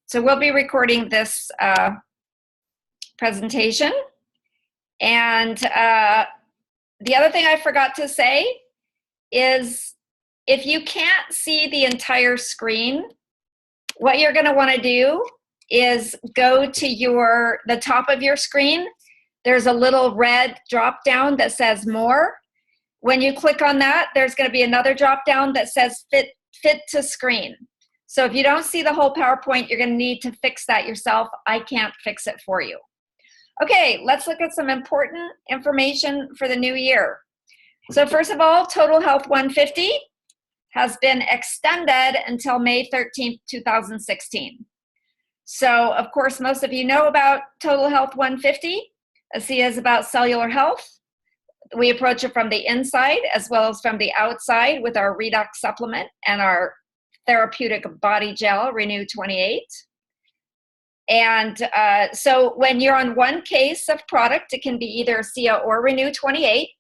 So we'll be recording this presentation. And the other thing I forgot to say is if you can't see the entire screen, what you're going to want to do is go to the top of your screen. There's a little red drop down that says more. When you click on that, there's going to be another drop down that says fit to screen. So if you don't see the whole PowerPoint, you're going to need to fix that yourself. I can't fix it for you. Okay, let's look at some important information for the new year. So first of all, Total Health 150 has been extended until May 13th, 2016. So of course, most of you know about Total Health 150. ASEA is about cellular health. We approach it from the inside as well as from the outside with our Redox supplement and our therapeutic body gel, Renew 28. And so when you're on one case of product, it can be either ASEA or Renew 28,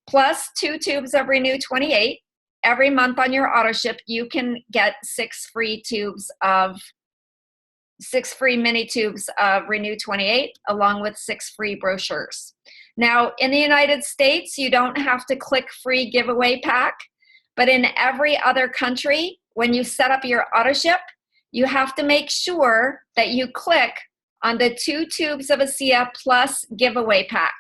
plus 2 tubes of Renew 28. Every month on your auto ship, you can get 6 free mini tubes of Renew 28, along with 6 free brochures. Now, in the United States, you don't have to click free giveaway pack, but in every other country, when you set up your auto ship, you have to make sure that you click on the 2 tubes of ASEA plus giveaway pack.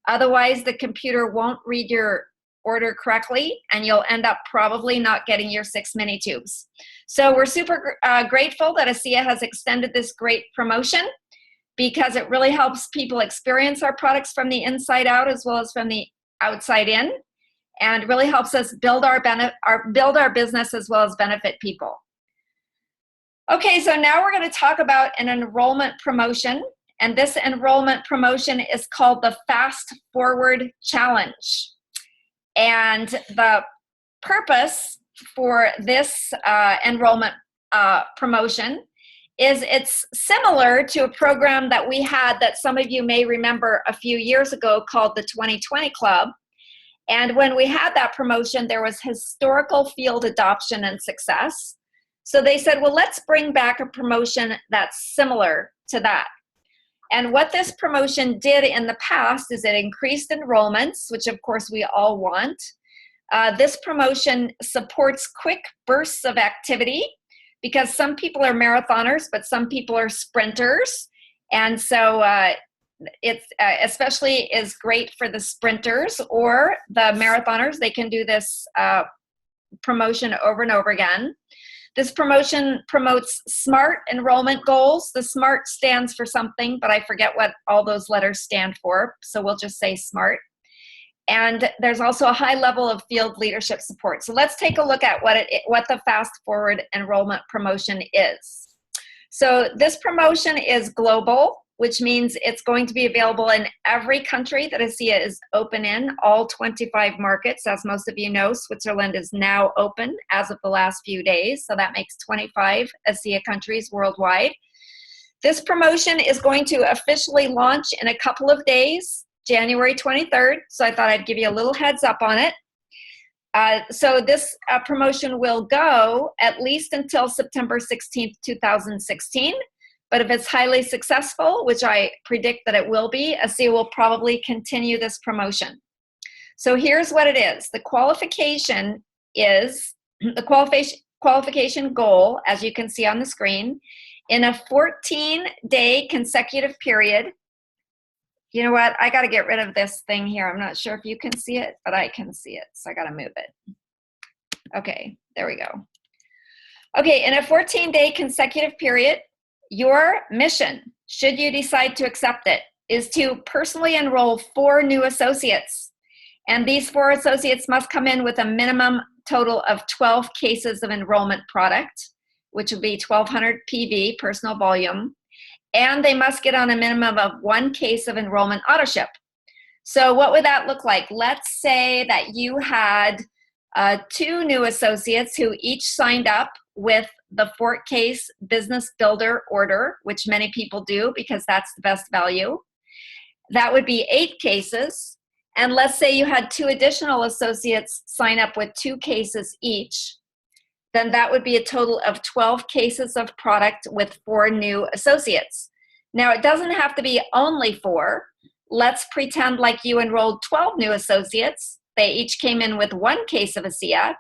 Otherwise, the computer won't read your order correctly, and you'll end up probably not getting your 6 mini tubes. So we're super grateful that ASEA has extended this great promotion because it really helps people experience our products from the inside out as well as from the outside in, and really helps us build our business as well as benefit people. Okay, so now we're going to talk about an enrollment promotion, and this enrollment promotion is called the Fast Forward Challenge. And the purpose for this enrollment promotion is it's similar to a program that we had that some of you may remember a few years ago called the 2020 Club. And when we had that promotion, there was historical field adoption and success. So they said, well, let's bring back a promotion that's similar to that. And what this promotion did in the past is it increased enrollments, which of course we all want. This promotion supports quick bursts of activity because some people are marathoners, but some people are sprinters. And so it especially is great for the sprinters or the marathoners. They can do this promotion over and over again. This promotion promotes SMART enrollment goals. The SMART stands for something, but I forget what all those letters stand for, so we'll just say SMART. And there's also a high level of field leadership support. So let's take a look at what the Fast Forward Enrollment Promotion is. So this promotion is global, which means it's going to be available in every country that ASEA is open in, all 25 markets. As most of you know, Switzerland is now open as of the last few days, so that makes 25 ASEA countries worldwide. This promotion is going to officially launch in a couple of days, January 23rd, so I thought I'd give you a little heads up on it. So this promotion will go at least until September 16th, 2016. But if it's highly successful, which I predict that it will be, ASEA will probably continue this promotion. So here's what it is. The qualification is, the qualification goal, as you can see on the screen, in a 14-day consecutive period. You know what? I got to get rid of this thing here. I'm not sure if you can see it, but I can see it. So I got to move it. Okay, there we go. Okay, in a 14-day consecutive period, your mission, should you decide to accept it, is to personally enroll 4 new associates. And these 4 associates must come in with a minimum total of 12 cases of enrollment product, which will be 1,200 PV, personal volume. And they must get on a minimum of 1 case of enrollment auto ship. So what would that look like? Let's say that you had 2 new associates who each signed up with the Fort Case Business Builder order, which many people do because that's the best value. That would be 8 cases. And let's say you had 2 additional associates sign up with 2 cases each. then that would be a total of 12 cases of product with 4 new associates. Now, it doesn't have to be only 4. Let's pretend like you enrolled 12 new associates. They each came in with 1 case of ASEA,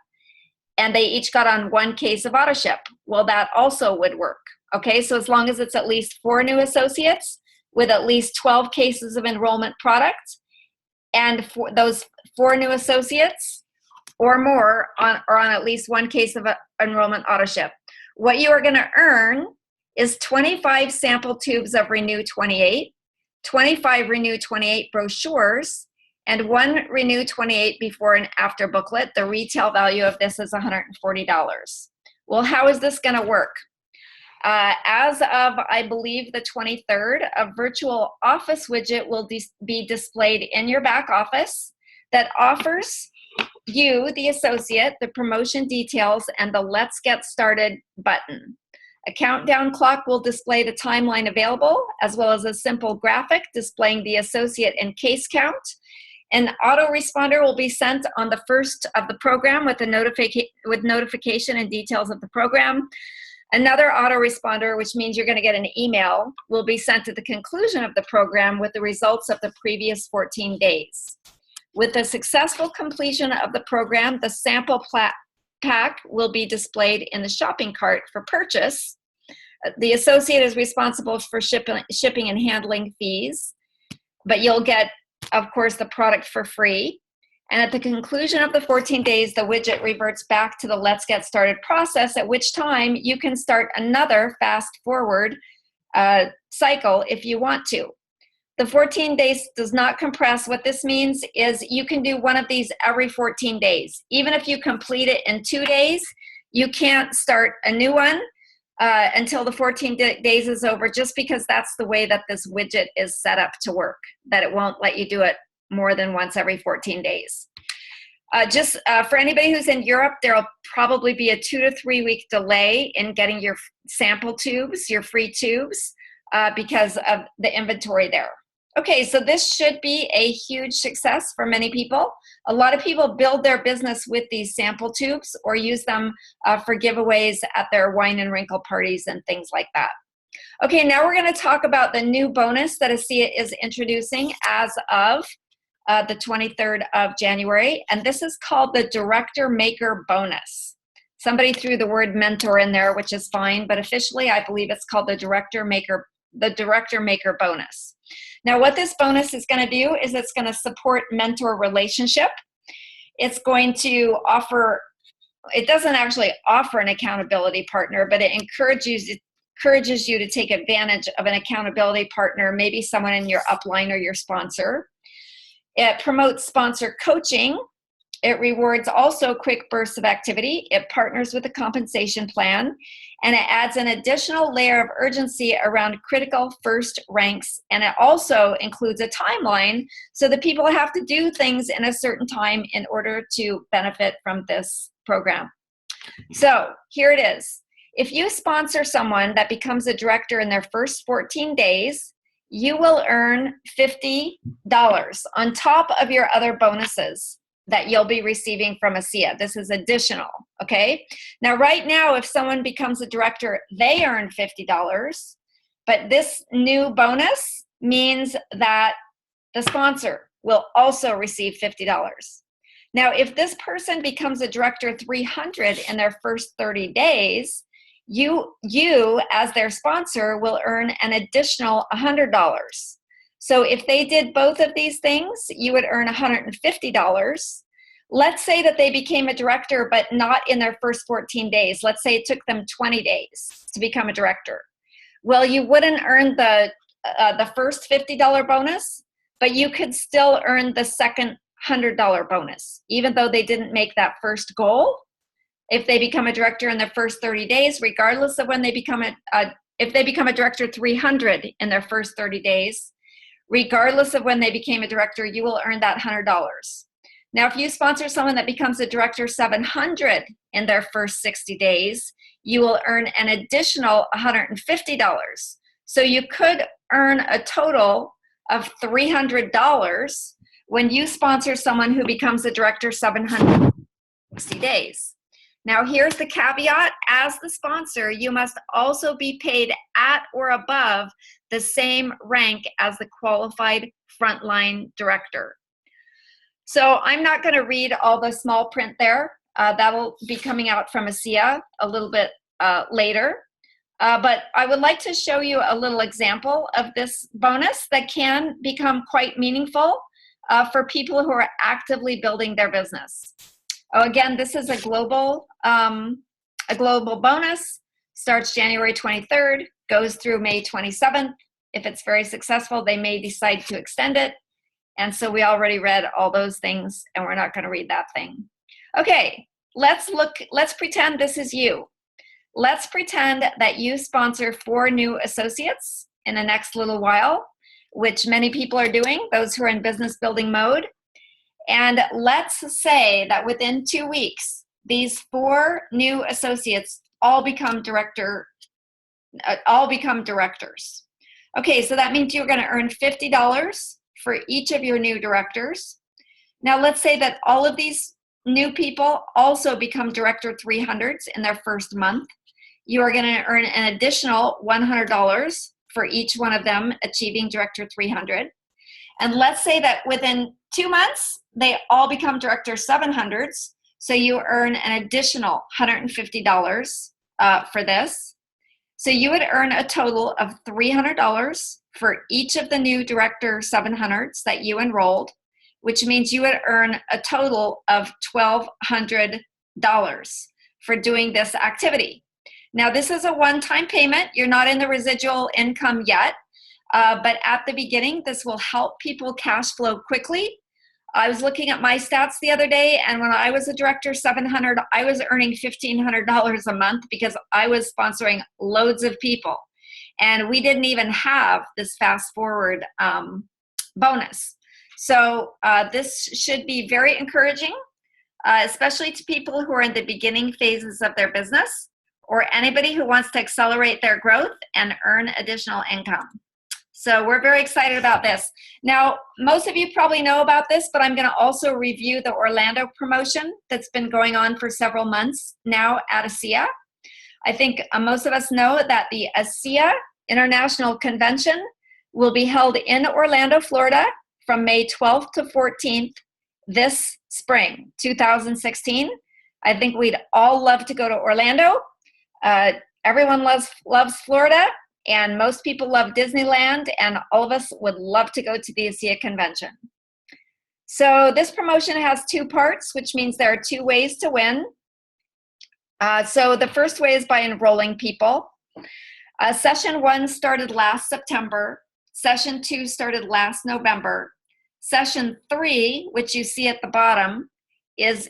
and they each got on 1 case of AutoShip. Well, that also would work. Okay, so as long as it's at least 4 new associates with at least 12 cases of enrollment product, and for those 4 new associates or more are on at least 1 case of enrollment AutoShip. What you are going to earn is 25 sample tubes of Renew 28, 25 Renew 28 brochures, and 1 Renew 28 before and after booklet. The retail value of this is $140. Well, how is this going to work? As of, I believe, the 23rd, a virtual office widget will be displayed in your back office that offers you, the associate, the promotion details and the Let's Get Started button. A countdown clock will display the timeline available, as well as a simple graphic displaying the associate and case count. An autoresponder will be sent on the first of the program with notification and details of the program. Another autoresponder, which means you're going to get an email, will be sent at the conclusion of the program with the results of the previous 14 days. With the successful completion of the program, the sample pack will be displayed in the shopping cart for purchase. The associate is responsible for shipping and handling fees, but you'll get, of course, the product for free. And at the conclusion of the 14 days, the widget reverts back to the Let's Get Started process, at which time you can start another fast forward cycle if you want to. The 14 days does not compress. What this means is you can do one of these every 14 days. Even if you complete it in 2 days, you can't start a new one until the 14 days is over, just because that's the way that this widget is set up to work, that it won't let you do it more than once every 14 days. For anybody who's in Europe, there'll probably be a 2 to 3 week delay in getting your sample tubes, your free tubes, because of the inventory there. Okay, so this should be a huge success for many people. A lot of people build their business with these sample tubes or use them for giveaways at their wine and wrinkle parties and things like that. Okay, now we're going to talk about the new bonus that ASEA is introducing as of the 23rd of January, and this is called the Director Maker Bonus. Somebody threw the word mentor in there, which is fine, but officially I believe it's called the Director Maker Bonus. Now, what this bonus is going to do is it's going to support mentor relationship. It's going to offer, it doesn't actually offer an accountability partner, but it encourages you to take advantage of an accountability partner, maybe someone in your upline or your sponsor. It promotes sponsor coaching. It rewards also quick bursts of activity. It partners with a compensation plan, and it adds an additional layer of urgency around critical first ranks. And it also includes a timeline so that people have to do things in a certain time in order to benefit from this program. So here it is. If you sponsor someone that becomes a director in their first 14 days, you will earn $50 on top of your other bonuses that you'll be receiving from ASEA. This is additional, okay? Now, right now, if someone becomes a director, they earn $50, but this new bonus means that the sponsor will also receive $50. Now, if this person becomes a director 300 in their first 30 days, you as their sponsor will earn an additional $100. So if they did both of these things, you would earn $150. Let's say that they became a director, but not in their first 14 days. Let's say it took them 20 days to become a director. Well, you wouldn't earn the first $50 bonus, but you could still earn the second $100 bonus, even though they didn't make that first goal. If they become a director in their first 30 days, regardless of when they become if they become a director 300 in their first 30 days, regardless of when they became a director, you will earn that $100. Now, if you sponsor someone that becomes a director 700 in their first 60 days, you will earn an additional $150. So you could earn a total of $300 when you sponsor someone who becomes a director 760 days. Now, here's the caveat. As the sponsor, you must also be paid at or above the same rank as the qualified frontline director. So I'm not going to read all the small print there. That'll be coming out from ASEA a little bit later. But I would like to show you a little example of this bonus that can become quite meaningful for people who are actively building their business. Again, this is a global bonus, starts January 23rd, goes through May 27th. If it's very successful, they may decide to extend it. And so we already read all those things, and we're not going to read that thing. Okay, let's pretend this is you. Let's pretend that you sponsor 4 new associates in the next little while, which many people are doing, those who are in business building mode. And let's say that within 2 weeks, these 4 new associates all become directors. Okay, so that means you're going to earn $50 for each of your new directors. Now let's say that all of these new people also become Director 300s in their first month. You are going to earn an additional $100 for each one of them achieving Director 300. And let's say that within 2 months, they all become Director 700s. So you earn an additional $150 for this. So you would earn a total of $300 for each of the new Director 700s that you enrolled, which means you would earn a total of $1,200 for doing this activity. Now, this is a one-time payment. You're not in the residual income yet, but at the beginning, this will help people cash flow quickly. I was looking at my stats the other day, and when I was a Director 700, I was earning $1,500 a month because I was sponsoring loads of people. And we didn't even have this fast forward bonus. So this should be very encouraging, especially to people who are in the beginning phases of their business or anybody who wants to accelerate their growth and earn additional income. So we're very excited about this. Now, most of you probably know about this, but I'm going to also review the Orlando promotion that's been going on for several months now at ASEA. I think most of us know that the ASEA International Convention will be held in Orlando, Florida from May 12th to 14th this spring, 2016. I think we'd all love to go to Orlando. Everyone loves Florida, and most people love Disneyland, and all of us would love to go to the ASEA convention. So this promotion has 2 parts, which means there are 2 ways to win. So the first way is by enrolling people. Session 1 started last September. Session 2 started last November. Session 3, which you see at the bottom, is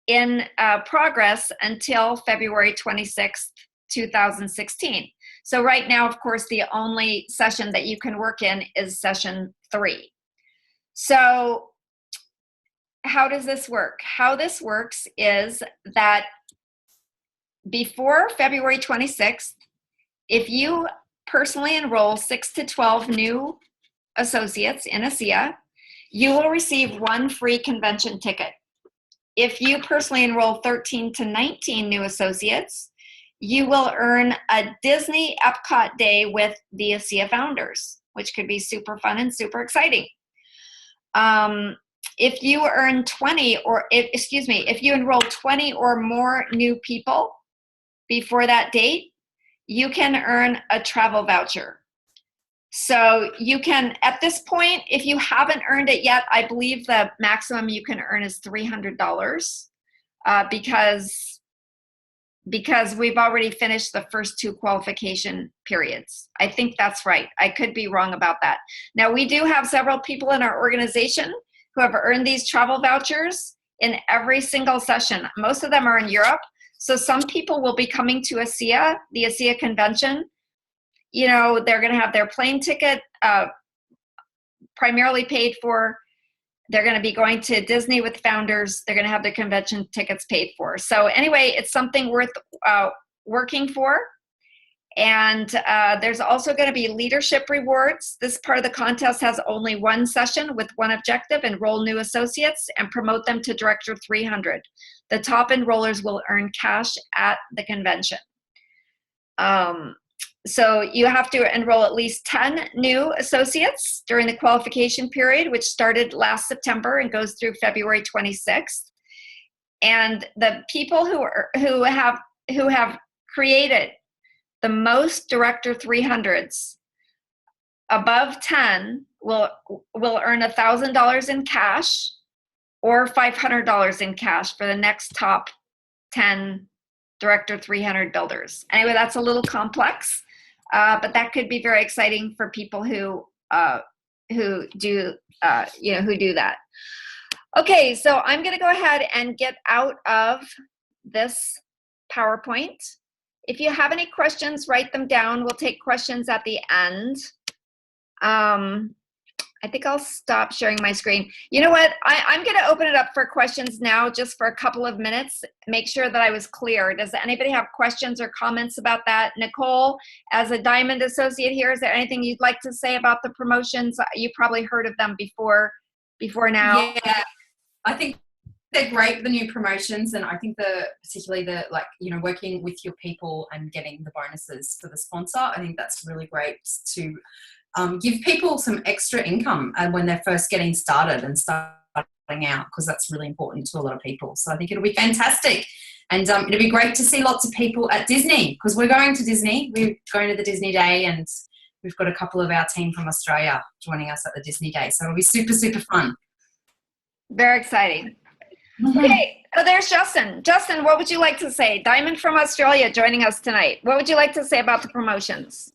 in progress until February 26th, 2016. So right now, of course, the only session that you can work in is session 3. So how does this work? How this works is that before February 26th, if you personally enroll 6 to 12 new associates in ASEA, you will receive 1 free convention ticket. If you personally enroll 13 to 19 new associates, you will earn a Disney Epcot day with the ASEA founders, which could be super fun and super exciting. If you earn if you enroll 20 or more new people before that date, you can earn a travel voucher. So you can, at this point, if you haven't earned it yet, I believe the maximum you can earn is $300 because we've already finished the first 2 qualification periods. I think that's right. I could be wrong about that. Now, we do have several people in our organization who have earned these travel vouchers in every single session. Most of them are in Europe. So some people will be coming to ASEA, the ASEA convention. You know, they're going to have their plane ticket primarily paid for. They're going to be going to Disney with founders. They're going to have their convention tickets paid for. So anyway, it's something worth working for. And there's also going to be leadership rewards. This part of the contest has only one session with one objective: enroll new associates and promote them to Director 300. The top enrollers will earn cash at the convention. So you have to enroll at least 10 new associates during the qualification period, which started last September and goes through February 26th. And the people who have created the most Director 300s above 10 will earn $1,000 in cash or $500 in cash for the next top 10 Director 300 builders. Anyway, that's a little complex, but that could be very exciting for people who do that. Okay, so I'm going to go ahead and get out of this PowerPoint. If you have any questions, write them down. We'll take questions at the end. I think I'll stop sharing my screen. You know what? I'm going to open it up for questions now, just for a couple of minutes. Make sure that I was clear. Does anybody have questions or comments about that? Nicole, as a Diamond Associate here, is there anything you'd like to say about the promotions? You probably heard of them before now. Yeah, I think they're great, the new promotions, and I think particularly working with your people and getting the bonuses for the sponsor, I think that's really great to give people some extra income when they're first getting started and starting out, because that's really important to a lot of people. So I think it'll be fantastic. And it'll be great to see lots of people at Disney, because we're going to Disney. We're going to the Disney Day, and we've got a couple of our team from Australia joining us at the Disney Day. So it'll be super, super fun. Very exciting. Okay, so there's Justin. Justin, what would you like to say? Diamond from Australia joining us tonight. What would you like to say about the promotions?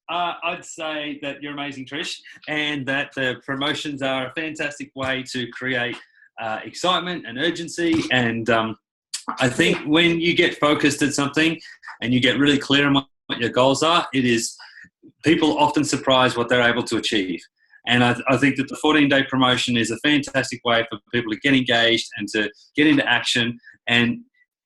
I'd say that you're amazing, Trish, and that the promotions are a fantastic way to create excitement and urgency. And I think when you get focused at something and you get really clear on what your goals are, people often surprise what they're able to achieve. And I think that the 14-day promotion is a fantastic way for people to get engaged and to get into action. And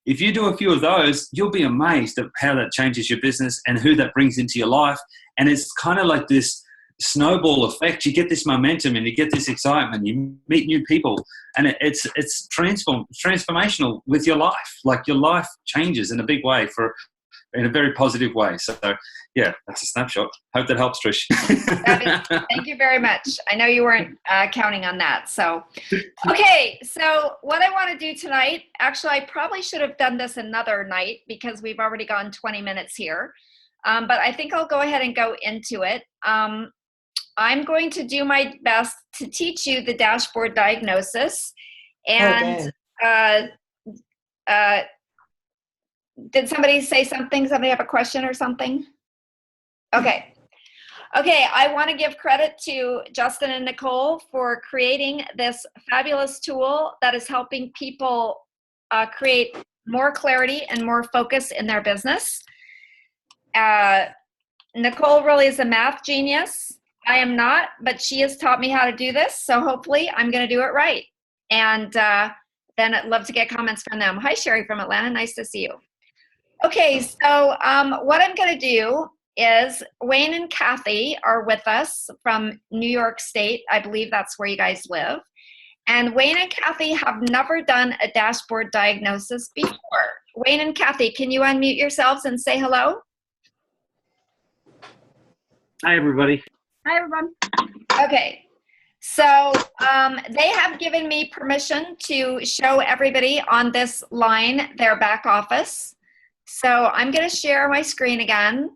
if you do a few of those, you'll be amazed at how that changes your business and who that brings into your life. And it's kind of like this snowball effect. You get this momentum and you get this excitement. You meet new people, and it's transformational with your life. Like, your life changes in a big way, in a very positive way. So yeah, that's a snapshot. Hope that helps, Trish. Thank you very much. I know you weren't counting on that. So, okay. So what I want to do tonight, actually, I probably should have done this another night because we've already gone 20 minutes here. But I think I'll go ahead and go into it. I'm going to do my best to teach you the dashboard diagnosis. And did somebody say something? Somebody have a question or something? Okay. I want to give credit to Justin and Nicole for creating this fabulous tool that is helping people create more clarity and more focus in their business. Nicole really is a math genius. I am not, but she has taught me how to do this. So hopefully I'm going to do it right. And then I'd love to get comments from them. Hi, Sherry from Atlanta. Nice to see you. Okay, so what I'm going to do is Wayne and Kathy are with us from New York State. I believe that's where you guys live. And Wayne and Kathy have never done a dashboard diagnosis before. Wayne and Kathy, can you unmute yourselves and say hello? Hi, everybody. Hi, everyone. Okay, so they have given me permission to show everybody on this line their back office. So I'm going to share my screen again.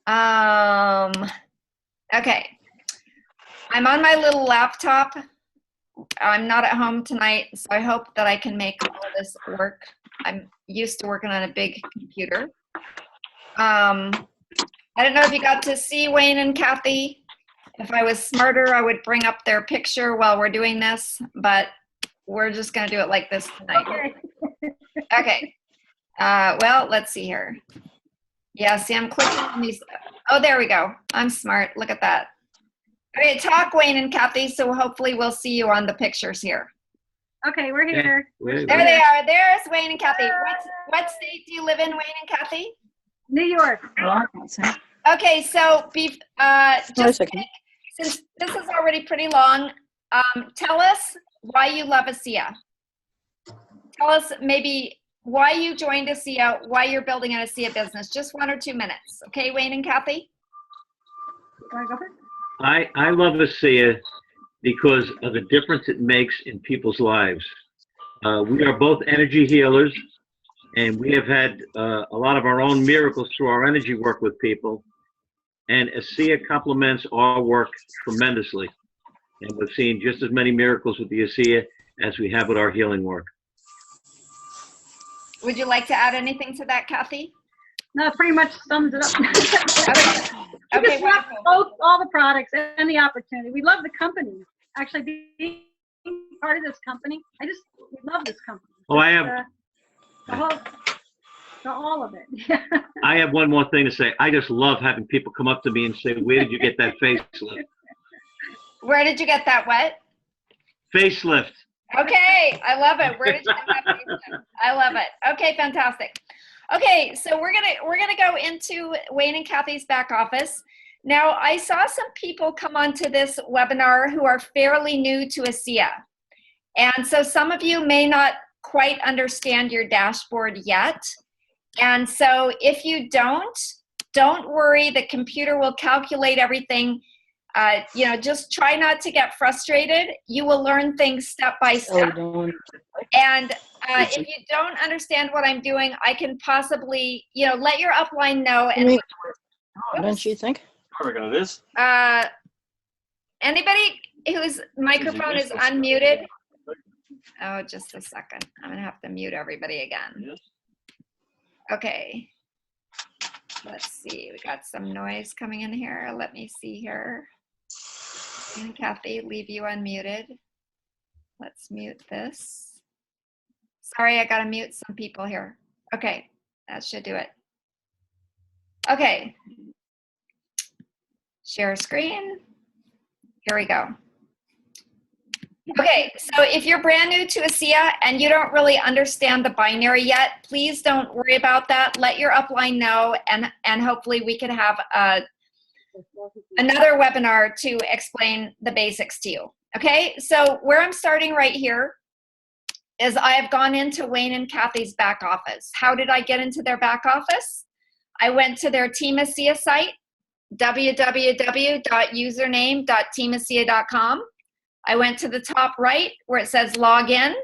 Okay, I'm on my little laptop. I'm not at home tonight, so I hope that I can make all of this work. I'm used to working on a big computer. I don't know if you got to see Wayne and Kathy. If I was smarter, I would bring up their picture while we're doing this, but we're just going to do it like this tonight. Okay. Well, let's see here. Yeah, see, I'm clicking on these. Oh, there we go. I'm smart. Look at that. Okay, talk, Wayne and Kathy, so hopefully we'll see you on the pictures here. Okay, we're here. There they are. There's Wayne and Kathy. What state do you live in, Wayne and Kathy? New York. Okay, so Wait a just second. since this is already pretty long, tell us why you love ASEA. Tell us maybe why you joined ASEA, why you're building an ASEA business. Just 1 or 2 minutes. Okay, Wayne and Kathy? Can I go first? I love ASEA because of the difference it makes in people's lives. We are both energy healers, and we have had a lot of our own miracles through our energy work with people. And ASEA complements our work tremendously. And we've seen just as many miracles with the ASEA as we have with our healing work. Would you like to add anything to that, Kathy? No, it pretty much sums it up. Okay, We just love wonderful. all the products and the opportunity. We love the company. Actually, being part of this company, we love this company. Oh, I have- All of it. I have one more thing to say. I just love having people come up to me and say, "Where did you get that facelift?" Where did you get that what? Facelift. Okay, I love it. Where did you get that facelift? I love it. Okay, fantastic. Okay, so we're gonna go into Wayne and Kathy's back office. Now, I saw some people come onto this webinar who are fairly new to ASEA. And so some of you may not quite understand your dashboard yet. And so if you don't worry, the computer will calculate everything. Just try not to get frustrated. You will learn things step by step. And if you don't understand what I'm doing, I can possibly, let your upline know. And Don't you think? Working on this. Anybody whose microphone is unmuted? Oh, just a second. I'm gonna have to mute everybody again. Yes. Okay. Let's see. We got some noise coming in here. Let me see here. And Kathy, leave you unmuted. Let's mute this. Sorry, I gotta mute some people here. Okay, that should do it. Okay. Share screen. Here we go. Okay, so if you're brand new to ASEA and you don't really understand the binary yet, please don't worry about that. Let your upline know, and hopefully we can have another webinar to explain the basics to you. Okay, so where I'm starting right here is I have gone into Wayne and Kathy's back office. How did I get into their back office? I went to their Team ASEA site, www.username.teamasea.com. I went to the top right where it says log in.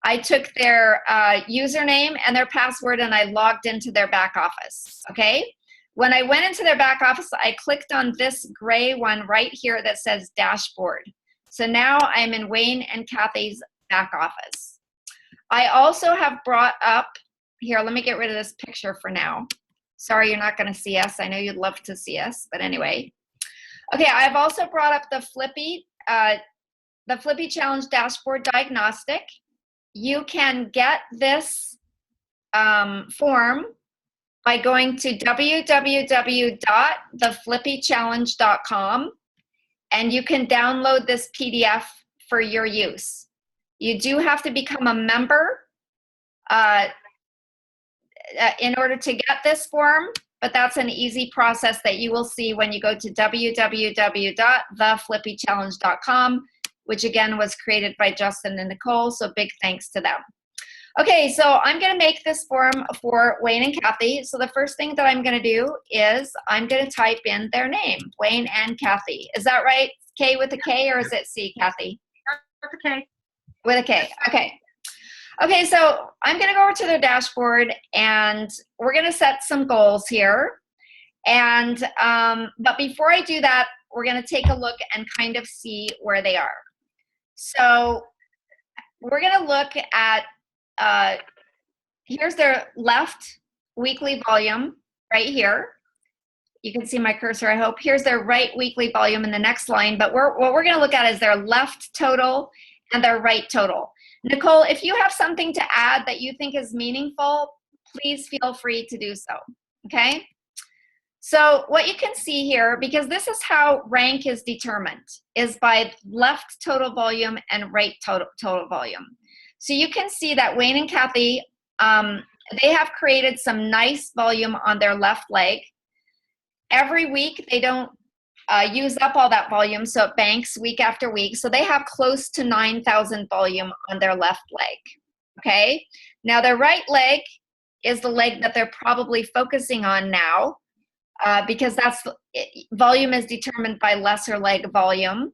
I took their username and their password and I logged into their back office, okay? When I went into their back office, I clicked on this gray one right here that says dashboard. So now I'm in Wayne and Kathy's back office. I also have brought up, here, let me get rid of this picture for now. Sorry, you're not gonna see us. I know you'd love to see us, but anyway. Okay, I've also brought up the Flippy Challenge Dashboard Diagnostic. You can get this form by going to www.theflippychallenge.com, and you can download this PDF for your use. You do have to become a member in order to get this form, but that's an easy process that you will see when you go to www.theflippychallenge.com, which again was created by Justin and Nicole, so big thanks to them. Okay, so I'm gonna make this form for Wayne and Kathy. So the first thing that I'm gonna do is I'm gonna type in their name, Wayne and Kathy. Is that right? K with a K or is it C, Kathy? That's okay. With a K, okay. Okay, so I'm gonna go over to their dashboard and we're gonna set some goals here. And, but before I do that, we're gonna take a look and kind of see where they are. So we're gonna look at, here's their left weekly volume right here. You can see my cursor, I hope. Here's their right weekly volume in the next line, but what we're gonna look at is their left total and their right total. Nicole, if you have something to add that you think is meaningful, please feel free to do so, okay? So what you can see here, because this is how rank is determined, is by left total volume and right total volume. So you can see that Wayne and Kathy they have created some nice volume on their left leg. Every week, they don't use up all that volume, so it banks week after week. So they have close to 9,000 volume on their left leg, okay? Now, their right leg is the leg that they're probably focusing on now, because volume is determined by lesser leg volume.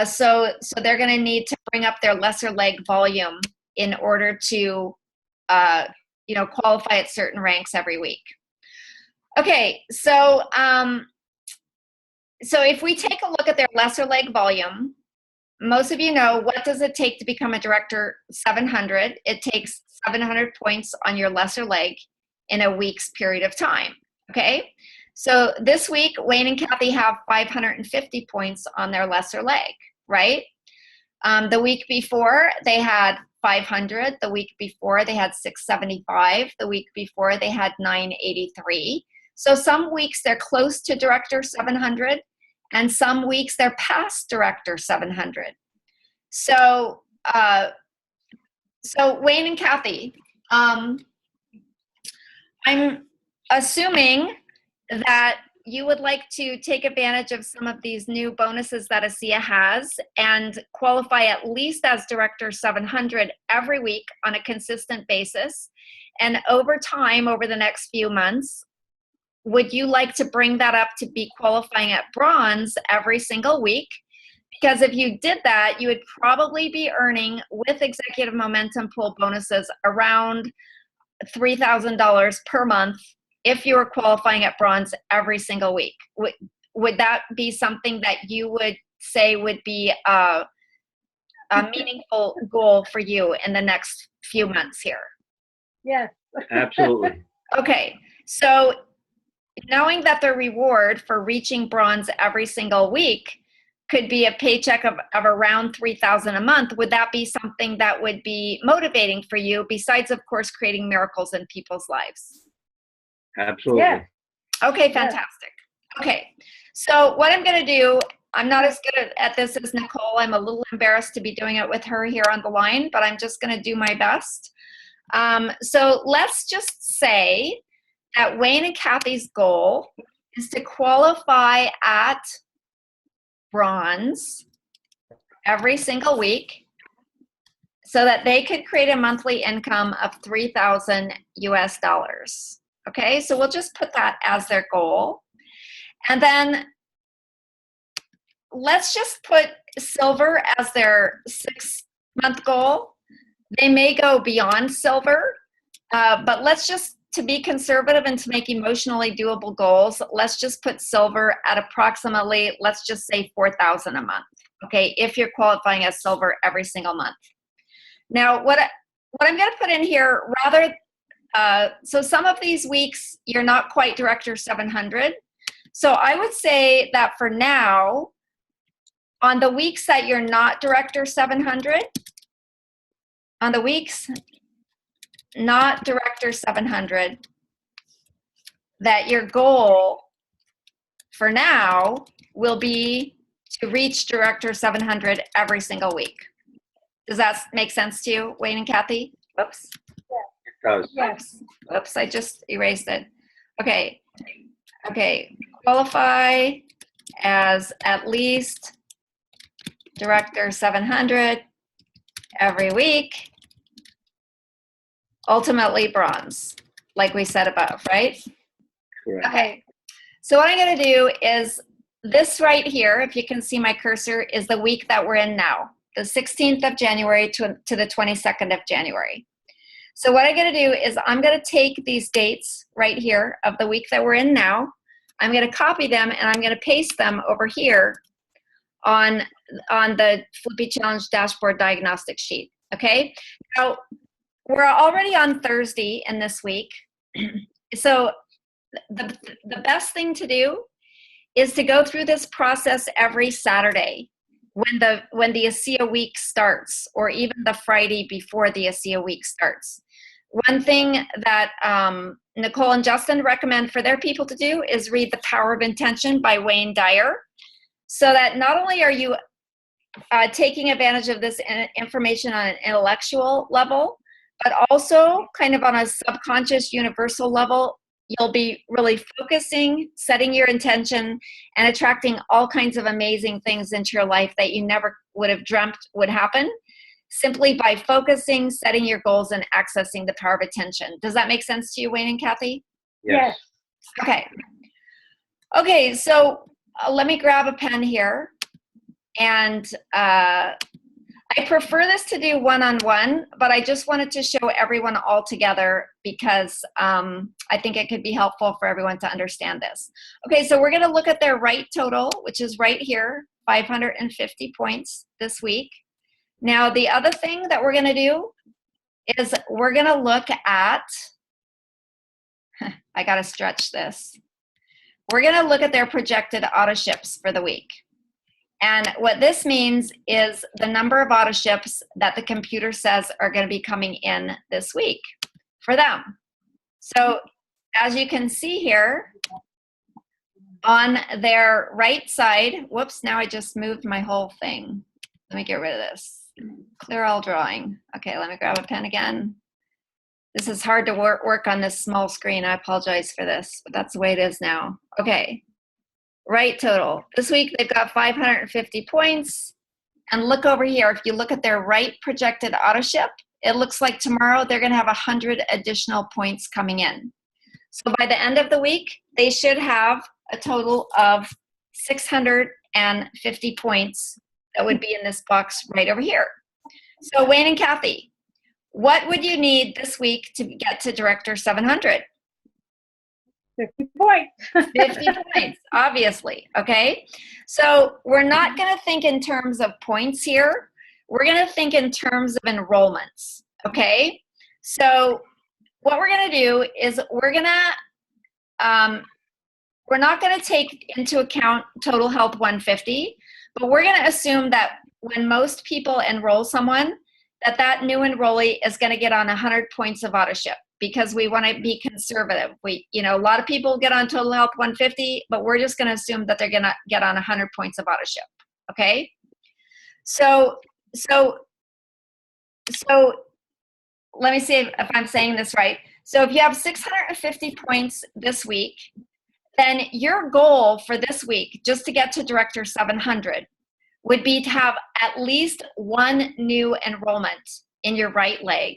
So they're going to need to bring up their lesser leg volume in order to, qualify at certain ranks every week. Okay, so if we take a look at their lesser leg volume, most of you know, what does it take to become a Director 700? It takes 700 points on your lesser leg in a week's period of time, okay? So this week, Wayne and Kathy have 550 points on their lesser leg, right? The week before, they had 500. The week before, they had 675. The week before, they had 983. So some weeks, they're close to Director 700, and some weeks, they're past Director 700. So Wayne and Kathy, I'm assuming that you would like to take advantage of some of these new bonuses that ASEA has and qualify at least as Director 700 every week on a consistent basis. And over time, over the next few months, would you like to bring that up to be qualifying at bronze every single week? Because if you did that, you would probably be earning, with Executive Momentum Pool bonuses, around $3,000 per month if you were qualifying at bronze every single week. Would that be something that you would say would be a meaningful goal for you in the next few months here? Yes. Absolutely. Okay, so knowing that the reward for reaching bronze every single week could be a paycheck of around $3,000 a month, would that be something that would be motivating for you, besides, of course, creating miracles in people's lives? Absolutely. Yeah. Okay, fantastic. Okay, so what I'm going to do, I'm not as good at this as Nicole. I'm a little embarrassed to be doing it with her here on the line, but I'm just going to do my best. So let's just say that Wayne and Kathy's goal is to qualify at bronze every single week so that they could create a monthly income of $3,000 US. Okay, so we'll just put that as their goal. And then let's just put silver as their 6-month goal. They may go beyond silver, but let's just, to be conservative and to make emotionally doable goals, let's just put silver at approximately, let's just say $4,000 a month, okay, if you're qualifying as silver every single month. Now, what I'm going to put in here, so some of these weeks, you're not quite Director 700. So I would say that for now, on the weeks that you're not Director 700, on the weeks not Director 700, that your goal for now will be to reach Director 700 every single week. Does that make sense to you, Wayne and Kathy? Whoops. It does. Yes. Whoops, I just erased it. Okay. Okay. Qualify as at least Director 700 every week. Ultimately bronze, like we said above, right? Correct. Okay. So what I'm going to do is this right here, if you can see my cursor, is the week that we're in now, the 16th of January to the 22nd of January. So what I'm going to do is I'm going to take these dates right here of the week that we're in now. I'm going to copy them and I'm going to paste them over here on the Flippy Challenge dashboard diagnostic sheet. Okay. Now we're already on Thursday in this week. So the best thing to do is to go through this process every Saturday when the ASEA week starts, or even the Friday before the ASEA week starts. One thing that Nicole and Justin recommend for their people to do is read The Power of Intention by Wayne Dyer, so that not only are you taking advantage of this information on an intellectual level, but also kind of on a subconscious universal level, you'll be really focusing, setting your intention, and attracting all kinds of amazing things into your life that you never would have dreamt would happen, simply by focusing, setting your goals, and accessing the power of attention. Does that make sense to you, Wayne and Kathy? Yes. Okay. Okay, so let me grab a pen here. And I prefer this to do one-on-one, but I just wanted to show everyone all together because I think it could be helpful for everyone to understand this. Okay, so we're going to look at their right total, which is right here, 550 points this week. Now, the other thing that we're going to do is we're going to look at, I got to stretch this. We're going to look at their projected auto ships for the week. And what this means is the number of auto ships that the computer says are going to be coming in this week for them. So as you can see here, on their right side, whoops, now I just moved my whole thing. Let me get rid of this. Clear all drawing. Okay, let me grab a pen again. This is hard to work on this small screen. I apologize for this, but that's the way it is now. Okay. Right total. This week they've got 550 points. And look over here. If you look at their right projected auto ship, it looks like tomorrow they're going to have 100 additional points coming in. So by the end of the week, they should have a total of 650 points that would be in this box right over here. So Wayne and Kathy, what would you need this week to get to Director 700? 50 points. 50 points, obviously, okay? So we're not going to think in terms of points here. We're going to think in terms of enrollments, okay? So what we're going to do is we're not going to take into account Total Health 150, but we're going to assume that when most people enroll someone, that new enrollee is going to get on 100 points of auto ship, because we want to be conservative. A lot of people get on Total Health 150, but we're just going to assume that they're going to get on 100 points of auto ship. Okay. So let me see if I'm saying this right. So if you have 650 points this week, then your goal for this week, just to get to Director 700, would be to have at least one new enrollment in your right leg.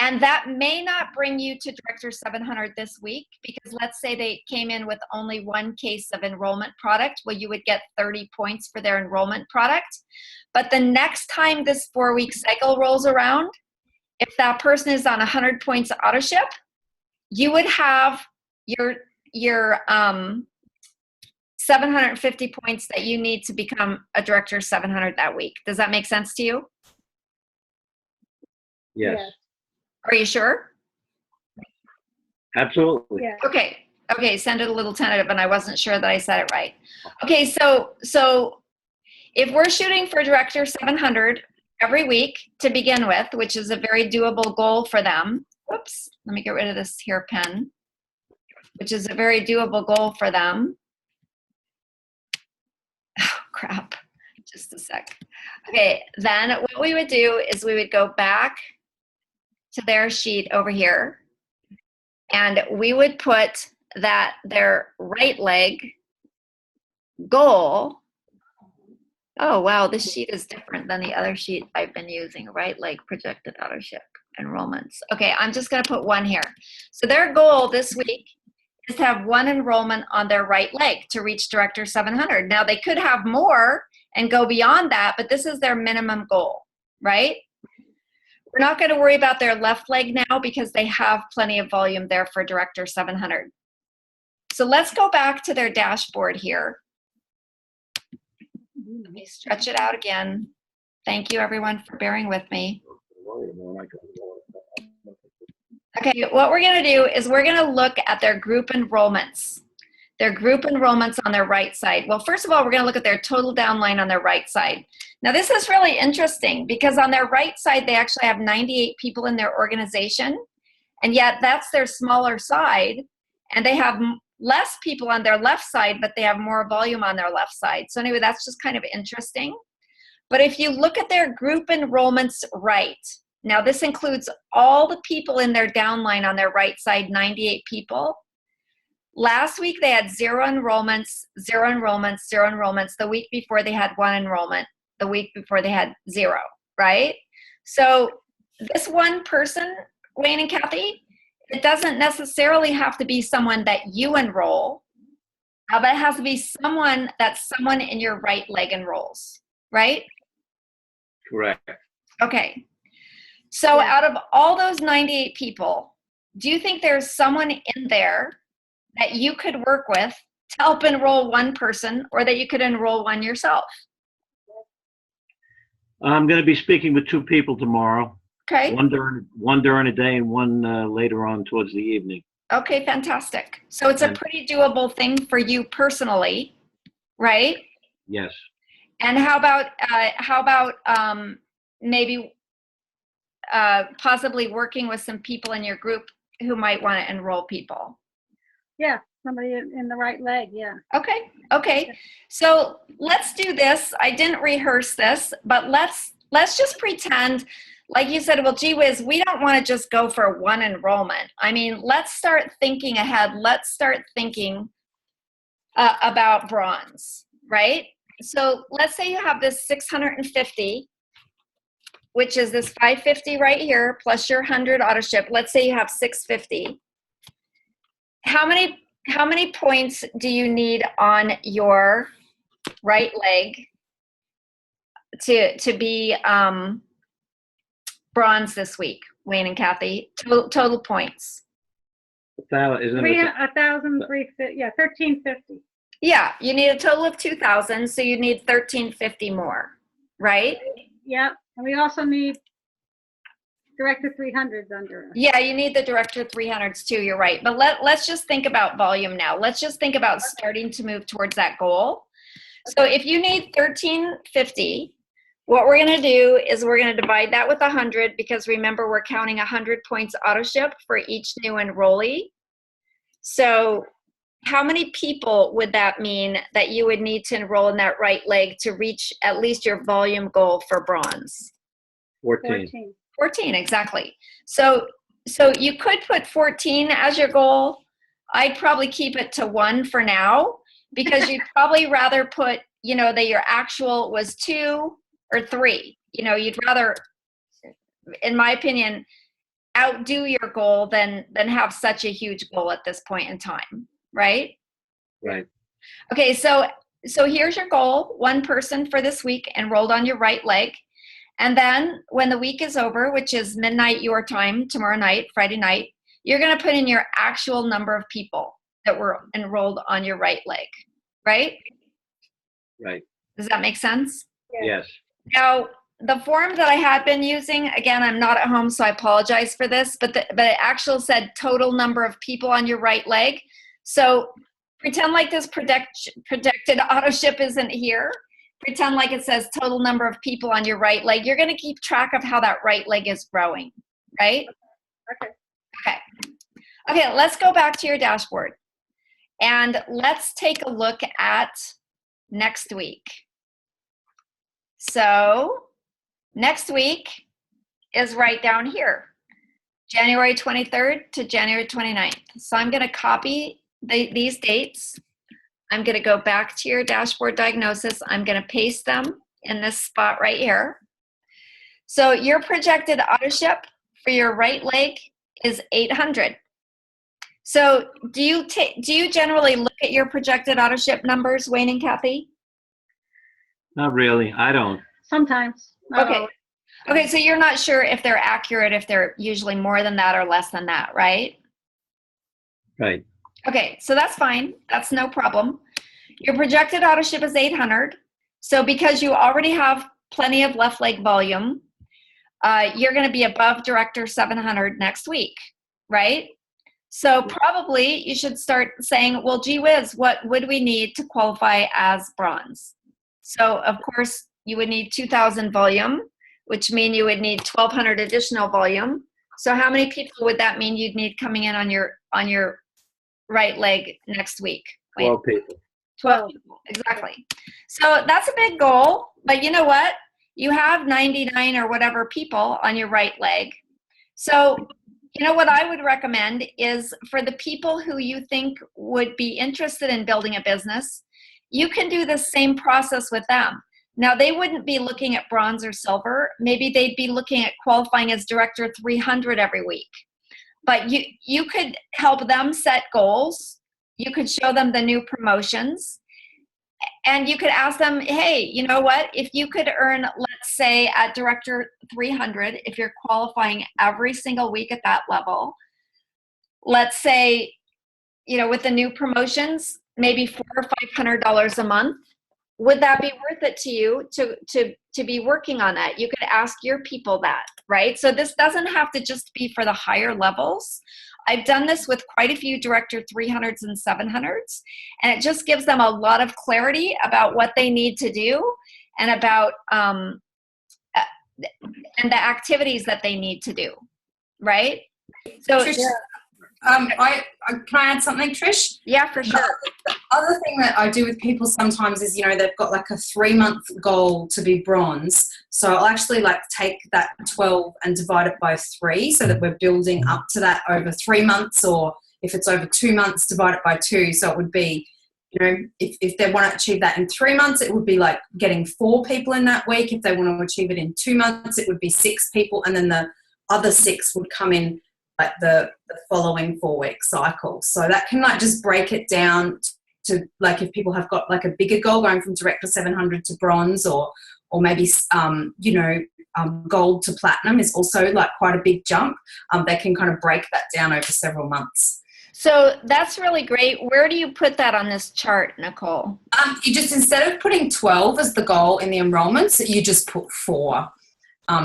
And that may not bring you to Director 700 this week, because let's say they came in with only one case of enrollment product. Well, you would get 30 points for their enrollment product. But the next time this 4-week cycle rolls around, if that person is on 100 points auto ship, you would have your 750 points that you need to become a Director 700 that week. Does that make sense to you? Yes, Are you sure? absolutely. Yeah. Okay, sounded a little tentative, and I wasn't sure that I said it right. Okay, so if we're shooting for Director 700 every week to begin with, which is a very doable goal for them. Whoops, let me get rid of this here pen, which is a very doable goal for them. Oh, crap, just a sec. Okay, then what we would do is we would go back to their sheet over here, and we would put that their right leg goal. Oh wow, this sheet is different than the other sheet I've been using. Right leg projected auto ship enrollments. Okay, I'm just going to put one here. So their goal this week is to have one enrollment on their right leg to reach Director 700. Now they could have more and go beyond that, but this is their minimum goal, right? We're not going to worry about their left leg now because they have plenty of volume there for Director 700. So let's go back to their dashboard here. Let me stretch it out again. Thank you everyone for bearing with me. Okay, what we're going to do is we're going to look at their group enrollments. Their group enrollments on their right side. Well, first of all, we're going to look at their total downline on their right side. Now, this is really interesting because on their right side, they actually have 98 people in their organization, and yet that's their smaller side, and they have less people on their left side, but they have more volume on their left side. So anyway, that's just kind of interesting. But if you look at their group enrollments right, Now, this includes all the people in their downline on their right side, 98 people. Last week, they had 0 enrollments, 0 enrollments, 0 enrollments. The week before, they had 1 enrollment. The week before, they had 0, right? So this one person, Wayne and Kathy, it doesn't necessarily have to be someone that you enroll, but it has to be someone that someone in your right leg enrolls, right? Correct. Okay. So Yeah. out of all those 98 people, do you think there's someone in there that you could work with to help enroll one person, or that you could enroll one yourself? I'm going to be speaking with 2 people tomorrow. Okay. One during the day and one later on towards the evening. Okay, fantastic. So it's a And- pretty doable thing for you personally, right? Yes. And how about maybe possibly working with some people in your group who might want to enroll people? Yeah, somebody in the right leg, yeah. Okay. So let's do this. I didn't rehearse this, but let's just pretend, like you said, well, gee whiz, we don't want to just go for one enrollment. I mean, let's start thinking ahead. Let's start thinking about bronze, right? So let's say you have this 650, which is this 550 right here, plus your 100 auto ship. Let's say you have 650. How many points do you need on your right leg to be bronze this week, Wayne and Kathy? Total points. Isn't it? 1,350, yeah, 1,350. Yeah, you need a total of 2,000, so you need 1,350 more, right? Yep, and we also need Director 300s under us. Yeah, you need the Director 300s too, you're right. But let's just think about volume now. Let's just think about starting to move towards that goal. So if you need 1,350, what we're going to do is we're going to divide that with 100, because remember, we're counting 100 points auto ship for each new enrollee. So how many people would that mean that you would need to enroll in that right leg to reach at least your volume goal for bronze? 14. 14, exactly. So you could put 14 as your goal. I'd probably keep it to 1 for now, because you'd probably rather put, that your actual was 2 or 3. You'd rather, in my opinion, outdo your goal than have such a huge goal at this point in time, right? Right. Okay, so here's your goal: one person for this week enrolled on your right leg. And then when the week is over, which is midnight your time, tomorrow night, Friday night, you're going to put in your actual number of people that were enrolled on your right leg, right? Right. Does that make sense? Yes. Now, the form that I had been using, again, I'm not at home, so I apologize for this, but it actually said total number of people on your right leg. So pretend like this projected auto ship isn't here. Pretend like it says total number of people on your right leg. You're going to keep track of how that right leg is growing, right? Okay, let's go back to your dashboard. And let's take a look at next week. So next week is right down here, January 23rd to January 29th. So I'm going to copy these dates. I'm going to go back to your dashboard diagnosis. I'm going to paste them in this spot right here. So your projected auto ship for your right leg is 800. So do you generally look at your projected auto ship numbers, Wayne and Kathy? Not really. I don't. Sometimes. Okay. Okay, so you're not sure if they're accurate, if they're usually more than that or less than that, right? Right. Okay, so that's fine. That's no problem. Your projected auto ship is 800. So because you already have plenty of left leg volume, you're going to be above Director 700 next week, right? So probably you should start saying, well, gee whiz, what would we need to qualify as bronze? So of course you would need 2,000 volume, which means you would need 1,200 additional volume. So how many people would that mean you'd need coming in on your right leg next week? 12 people. 12 people, exactly. So that's a big goal, but you know what? you have 99 or whatever people on your right leg. So, you know, what I would recommend is for the people who you think would be interested in building a business, you can do the same process with them. Now, they wouldn't be looking at bronze or silver. Maybe they'd be looking at qualifying as Director 300 every week. But you could help them set goals. You could show them the new promotions. And you could ask them, hey, you know what? If you could earn, let's say at Director 300, if you're qualifying every single week at that level, let's say, you know, with the new promotions, maybe $400 or $500 a month, would that be worth it to you to be working on that? You could ask your people that, right? So this doesn't have to just be for the higher levels. I've done this with quite a few Director 300s and 700s, and it just gives them a lot of clarity about what they need to do and about and the activities that they need to do, right? So Trish, can I add something, Trish? yeah, for sure. The other thing that I do with people sometimes is, you know, they've got like a 3-month goal to be bronze. So I'll actually like take that 12 and divide it by 3 so that we're building up to that over 3 months, or if it's over 2 months, divide it by 2. So it would be, you know, if they want to achieve that in 3 months, it would be like getting 4 people in that week. If they want to achieve it in 2 months, it would be 6 people. And then the other 6 would come in like the following 4-week cycle. So that can like just break it down to like if people have got like a bigger goal going from Director 700 to bronze, or maybe you know, gold to platinum is also like quite a big jump. They can kind of break that down over several months. So that's really great. Where do you put that on this chart, Nicole? You just, instead of putting 12 as the goal in the enrollments, you just put 4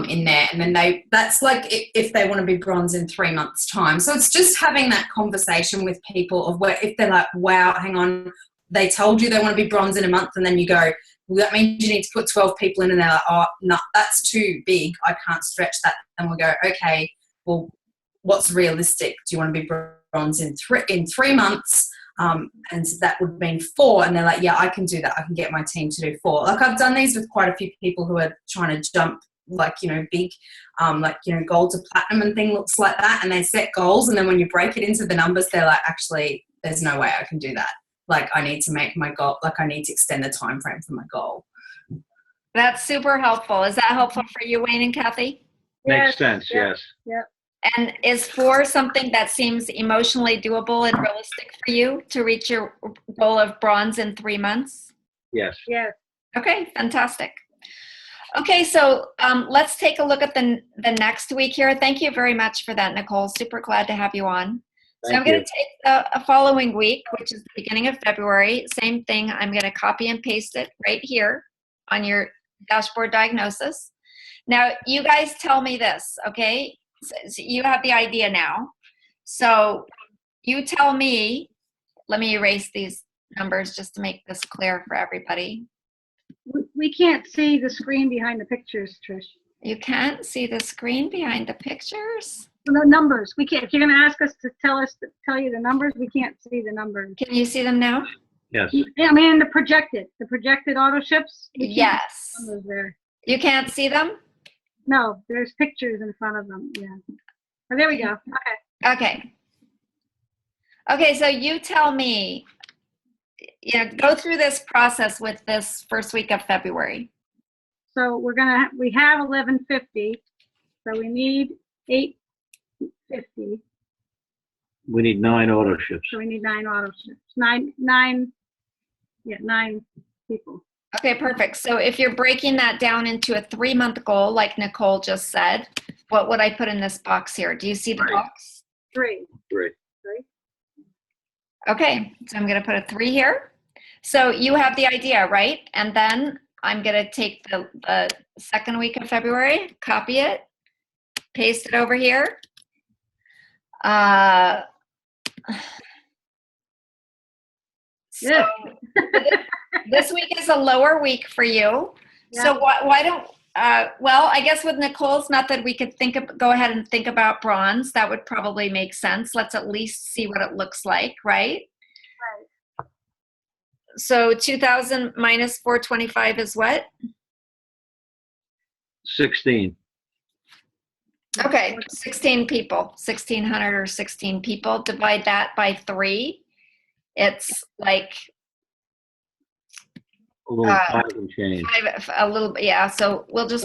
in there, and then that's like if they want to be bronze in 3 months' time. So it's just having that conversation with people of where, if they're like, wow, hang on, they told you they want to be bronze in a month, and then you go, well, that means you need to put 12 people in, and they're like, oh, no, that's too big, I can't stretch that. And we'll go, okay, well, what's realistic? Do you want to be bronze in 3 months? And so that would mean 4, and they're like, yeah, I can do that. I can get my team to do 4. Like I've done these with quite a few people who are trying to jump, like, you know, big, like, you know, gold to platinum and thing looks like that, and they set goals, and then when you break it into the numbers, they're like, actually, there's no way I can do that. Like, I need to make my goal, like, I need to extend the time frame for my goal. That's super helpful. Is that helpful for you, Wayne and Kathy? Makes sense, yes. And is 4 something that seems emotionally doable and realistic for you to reach your goal of bronze in 3 months? Yes. Yes. Okay, fantastic. Okay, so let's take a look at the next week here. Thank you very much for that, Nicole. Super glad to have you on. So I'm going to take a following week, which is the beginning of February. Same thing. I'm going to copy and paste it right here on your dashboard diagnosis. Now, you guys tell me this, okay? So you have the idea now. So you tell me, let me erase these numbers just to make this clear for everybody. We can't see the screen behind the pictures, Trish. You can't see the screen behind the pictures? The numbers. We can't. If you're going to ask us to tell you the numbers, we can't see the numbers. Can you see them now? Yes. Yeah, I mean the projected auto ships. Yes. Numbers there. You can't see them? No, there's pictures in front of them. Yeah. Oh, there we go. Okay. Okay, so you tell me, you know, go through this process with this first week of February. So we have 1150, so we need 850. We need 9 auto ships. So we need 9 auto ships. 9 people. Okay, perfect. So if you're breaking that down into a 3-month goal, like Nicole just said, what would I put in this box here? Do you see the box? 3. Okay, so I'm going to put a 3 here. So you have the idea, right? And then I'm going to take the second week of February, copy it, paste it over here. So this week is a lower week for you. Yeah. So why don't, well, I guess with Nicole's method, we could go ahead and think about bronze. That would probably make sense. Let's at least see what it looks like, right? Right. So 2,000 minus 425 is what? 16. Okay, 16 people, 1,600 or 16 people. Divide that by 3. It's like A little Uh, 5 and change. a little bit, yeah. So we'll put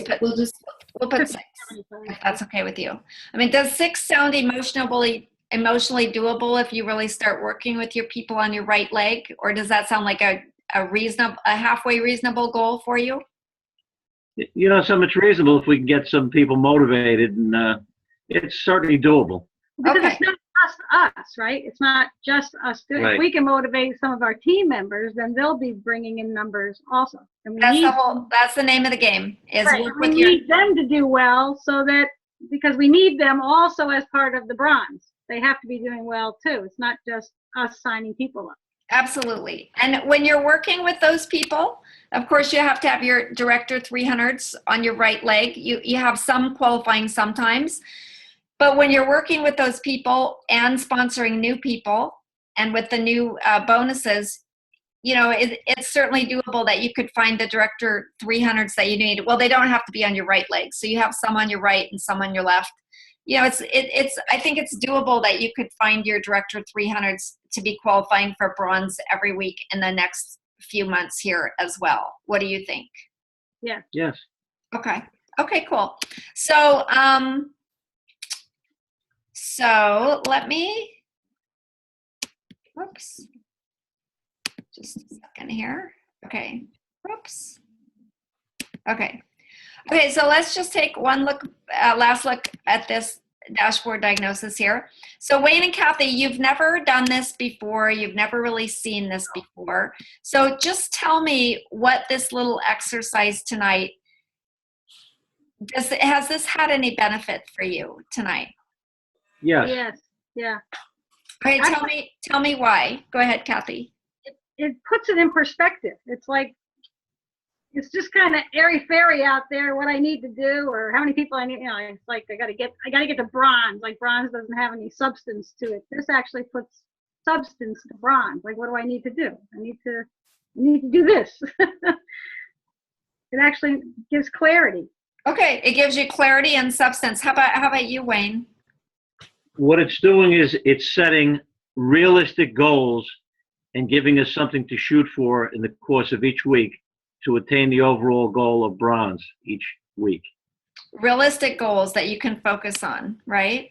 6. If that's okay with you. I mean, does 6 sound emotionally doable if you really start working with your people on your right leg, or does that sound like a halfway reasonable goal for you? So it's reasonable if we can get some people motivated, and it's certainly doable. Because Okay. it's not just us, right? It's not just us doing it. Right. If we can motivate some of our team members, then they'll be bringing in numbers also. And we That's the name of the game, is right, work we with your, need them to do well because we need them also as part of the bronze. They have to be doing well too. It's not just us signing people up. absolutely. And when you're working with those people, of course, you have to have your director 300s on your right leg. You have some qualifying sometimes. But when you're working with those people and sponsoring new people and with the new bonuses, it's certainly doable that you could find the director 300s that you need. Well, they don't have to be on your right leg. So you have some on your right and some on your left. I think it's doable that you could find your director 300s to be qualifying for bronze every week in the next few months here as well. What do you think? Yes. Okay, cool. So, So let me, whoops, just a second here. Okay, whoops. Okay, so let's just take one last look at this dashboard diagnosis here. So Wayne and Kathy, you've never done this before. You've never really seen this before. So just tell me what this little exercise tonight, has this had any benefit for you tonight? Yes. Yes, yeah. Okay, tell me why. Go ahead, Kathy. It puts it in perspective. It's like, it's just kind of airy-fairy out there, what I need to do or how many people I need. It's like I gotta get to bronze. Like bronze doesn't have any substance to it. This actually puts substance to bronze. Like, what do I need to do? I need to do this. It actually gives clarity. Okay, it gives you clarity and substance. How about you, Wayne? What it's doing is it's setting realistic goals and giving us something to shoot for in the course of each week to attain the overall goal of bronze each week. Realistic goals that you can focus on, right?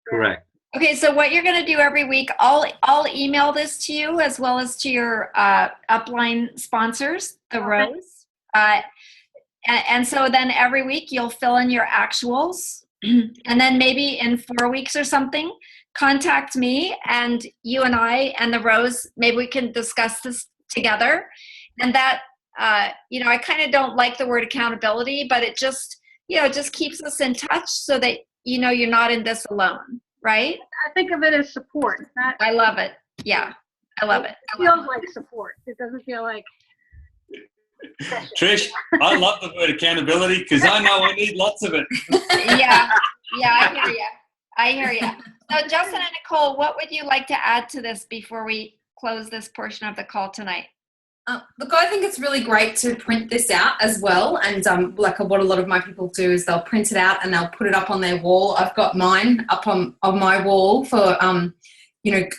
Correct. Okay, so what you're going to do every week, I'll email this to you as well as to your upline sponsors, the Rose. And so then every week you'll fill in your actuals. And then maybe in 4 weeks or something, contact me and you and I and the Rose, maybe we can discuss this together. And that, I kind of don't like the word accountability, but it just keeps us in touch so that, you're not in this alone, right? I think of it as support. I love it. Yeah, I love it. It feels like support. It doesn't feel like. Trish, I love the word accountability because I know I need lots of it. Yeah, I hear you. So Justin and Nicole, what would you like to add to this before we close this portion of the call tonight? Look, I think it's really great to print this out as well. And like what a lot of my people do is they'll print it out and they'll put it up on their wall. I've got mine up on my wall for,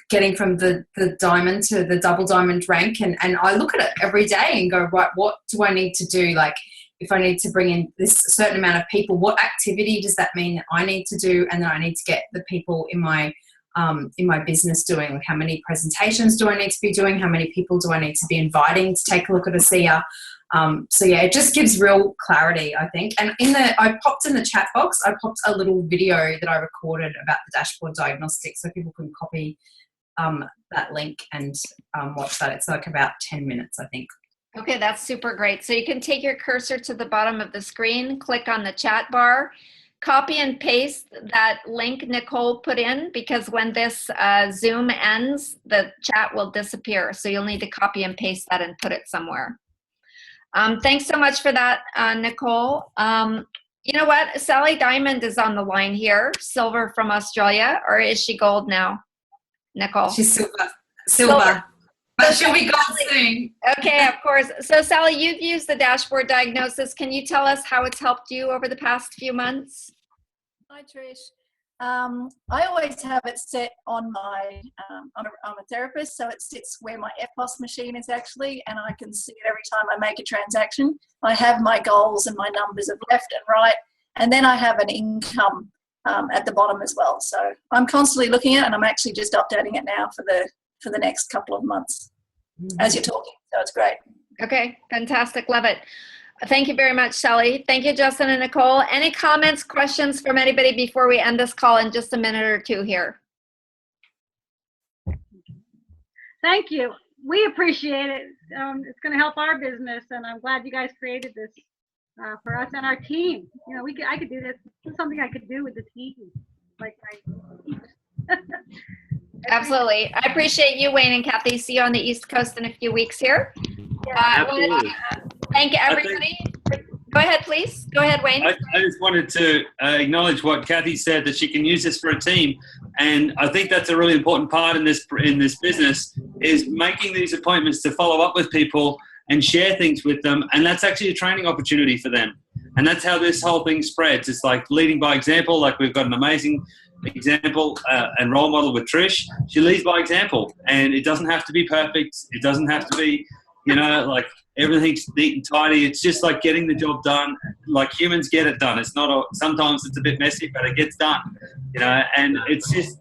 getting from the diamond to the double diamond rank. And I look at it every day and go, right, what do I need to do? Like, if I need to bring in this certain amount of people, what activity does that mean that I need to do? And then I need to get the people in my business doing. Like, how many presentations do I need to be doing? How many people do I need to be inviting to take a look at a SIA? It just gives real clarity, I think. And I popped in the chat box, I popped a little video that I recorded about the dashboard diagnostics so people can copy that link and watch that. It's like about 10 minutes, I think. Okay, that's super great. So you can take your cursor to the bottom of the screen, click on the chat bar, copy and paste that link Nicole put in, because when this Zoom ends, the chat will disappear. So you'll need to copy and paste that and put it somewhere. Thanks so much for that, Nicole. You know what? Sally Diamond is on the line here, silver from Australia, or is she gold now, Nicole? She's silver. But she'll be gone soon. Okay, of course. So Sally, you've used the dashboard diagnosis. Can you tell us how it's helped you over the past few months? Hi, Trish. I always have it set on my, I'm a therapist, so it sits where my EFTPOS machine is actually, and I can see it every time I make a transaction. I have my goals and my numbers of left and right, and then I have an income at the bottom as well. So I'm constantly looking at it, and I'm actually just updating it now for the next couple of months as you're talking. So it's great. Okay, fantastic. Love it. Thank you very much, Sally. Thank you, Justin and Nicole. Any comments, questions from anybody before we end this call in just a minute or two here? Thank you. We appreciate it. It's going to help our business, and I'm glad you guys created this for us and our team. You know, I could do this. This is something I could do with the team. Absolutely. I appreciate you, Wayne and Kathy. See you on the East Coast in a few weeks here. Absolutely. Thank everybody. Go ahead, please. Go ahead, Wayne. I just wanted to acknowledge what Kathy said, that she can use this for a team, and I think that's a really important part in this business, is making these appointments to follow up with people and share things with them, and that's actually a training opportunity for them. And that's how this whole thing spreads. It's like leading by example. Like, we've got an amazing example and role model with Trish. She leads by example, and it doesn't have to be perfect. It doesn't have to be, like everything's neat and tidy. It's just like getting the job done. Like, humans get it done. It's not sometimes it's a bit messy, but it gets done. And it's just,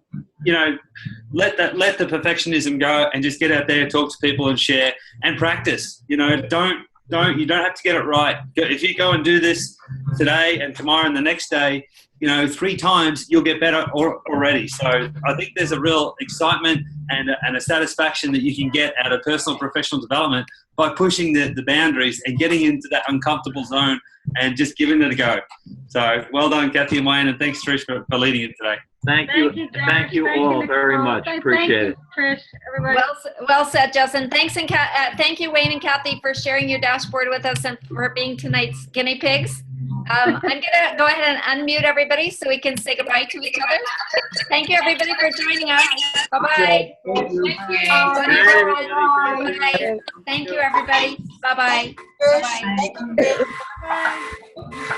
let the perfectionism go and just get out there, talk to people, and share and practice. You don't have to get it right. If you go and do this today and tomorrow and the next day, 3 times, you'll get better already. So I think there's a real excitement and a satisfaction that you can get out of personal and professional development by pushing the boundaries and getting into that uncomfortable zone and just giving it a go. So well done, Kathy and Wayne, and thanks, Trish, for leading it today. Thank you. Josh. Thank you all very much. Appreciate it. Trish, everybody. Well said, Justin. Thanks, and thank you, Wayne and Kathy, for sharing your dashboard with us and for being tonight's guinea pigs. I'm going to go ahead and unmute everybody so we can say goodbye to each other. Thank you, everybody, for joining us. Bye-bye. Thank you. Bye-bye. Thank you, everybody. Bye-bye. Bye-bye.